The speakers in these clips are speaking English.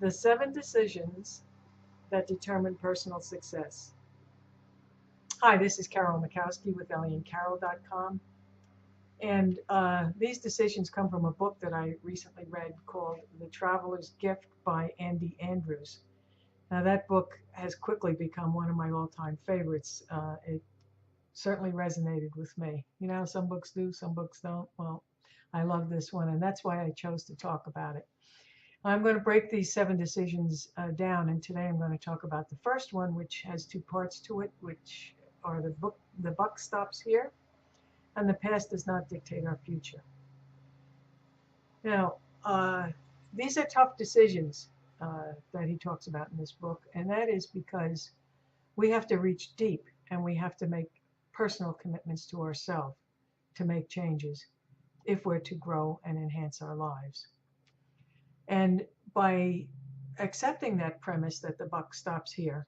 The 7 decisions that determine personal success. Hi, this is Carol Mikowski with EllieandCarol.com. And these decisions come from a book that I recently read called The Traveler's Gift by Andy Andrews. Now, that book has quickly become one of my all-time favorites. It certainly resonated with me. You know, some books do, some books don't. Well, I love this one, and that's why I chose to talk about it. I'm going to break these 7 decisions down, and today I'm going to talk about the first one, which has 2 parts to it, which are the buck stops here, and the past does not dictate our future. Now, these are tough decisions that he talks about in this book, and that is because we have to reach deep, and we have to make personal commitments to ourselves to make changes if we're to grow and enhance our lives. And by accepting that premise that the buck stops here,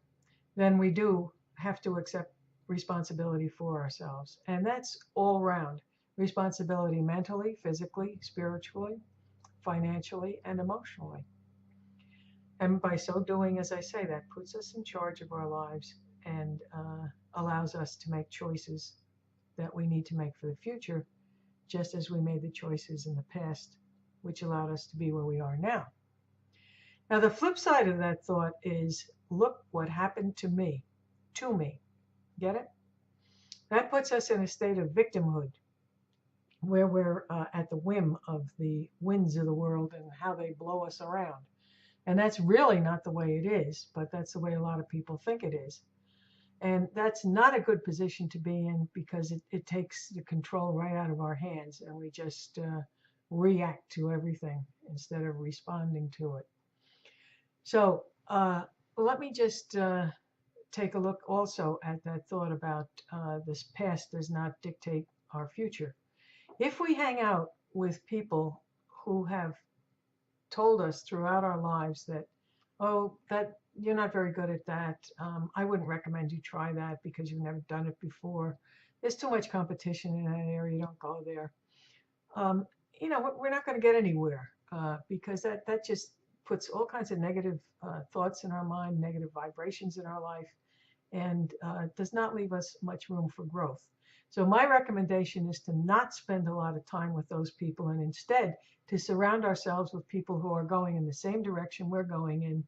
then we do have to accept responsibility for ourselves. And that's all round responsibility mentally, physically, spiritually, financially, and emotionally. And by so doing, as I say, that puts us in charge of our lives and allows us to make choices that we need to make for the future, just as we made the choices in the past, which allowed us to be where we are now. Now, the flip side of that thought is, look what happened to me. Get it? That puts us in a state of victimhood, where we're at the whim of the winds of the world and how they blow us around. And that's really not the way it is, but that's the way a lot of people think it is. And that's not a good position to be in, because it takes the control right out of our hands, and we just react to everything instead of responding to it. So let me just take a look also at that thought about this past does not dictate our future. If we hang out with people who have told us throughout our lives that, oh, that you're not very good at that, I wouldn't recommend you try that because you've never done it before, there's too much competition in that area, don't go there. You know, we're not going to get anywhere because that just puts all kinds of negative thoughts in our mind, negative vibrations in our life, and does not leave us much room for growth. So my recommendation is to not spend a lot of time with those people, and instead to surround ourselves with people who are going in the same direction we're going in,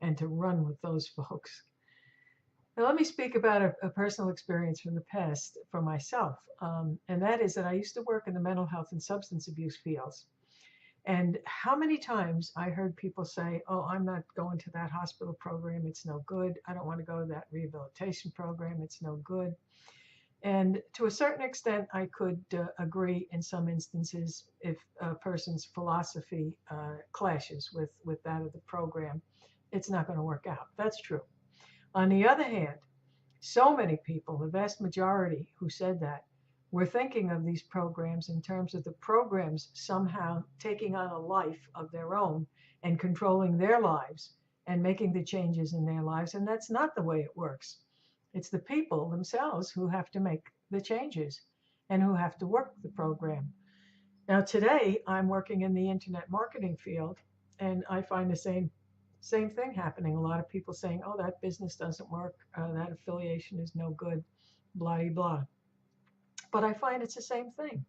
and to run with those folks. Now, let me speak about a personal experience from the past for myself, and that is that I used to work in the mental health and substance abuse fields. And how many times I heard people say, oh, I'm not going to that hospital program, it's no good. I don't want to go to that rehabilitation program, it's no good. And to a certain extent, I could agree in some instances if a person's philosophy clashes with that of the program, it's not going to work out. That's true. On the other hand, so many people, the vast majority who said that, were thinking of these programs in terms of the programs somehow taking on a life of their own and controlling their lives and making the changes in their lives. And that's not the way it works. It's the people themselves who have to make the changes and who have to work the program. Now, today, I'm working in the internet marketing field, and I find the same thing happening. A lot of people saying, oh, that business doesn't work, that affiliation is no good, blah, blah. But I find it's the same thing.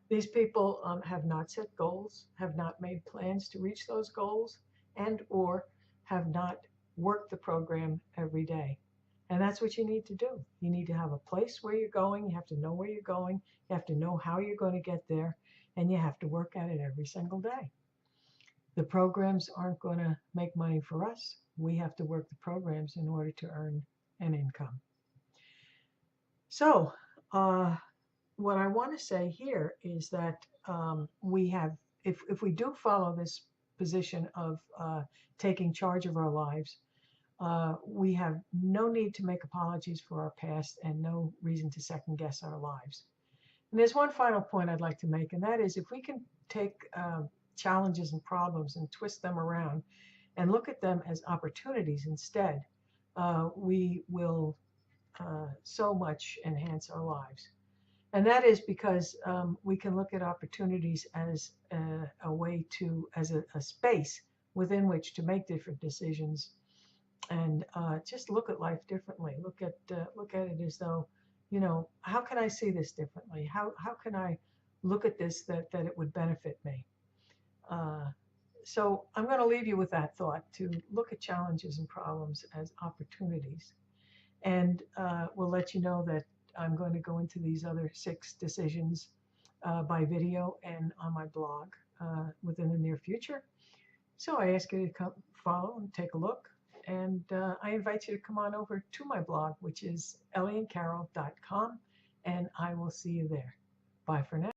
These people have not set goals, have not made plans to reach those goals, and or have not worked the program every day. And that's what you need to do. You need to have a place where you're going. You have to know where you're going. You have to know how you're going to get there. And you have to work at it every single day. The programs aren't going to make money for us. We have to work the programs in order to earn an income. So what I want to say here is that we have, if we do follow this position of taking charge of our lives, we have no need to make apologies for our past and no reason to second guess our lives. And there's one final point I'd like to make, and that is if we can take challenges and problems and twist them around and look at them as opportunities instead, we will so much enhance our lives. And that is because we can look at opportunities as a way to, as a space within which to make different decisions, and just look at life differently. Look at it as though, how can I see this differently? How can I look at this that it would benefit me? So I'm going to leave you with that thought, to look at challenges and problems as opportunities. And we'll let you know that I'm going to go into these other 6 decisions by video and on my blog within the near future. So I ask you to come follow and take a look. And I invite you to come on over to my blog, which is ellieandcarol.com, and I will see you there. Bye for now.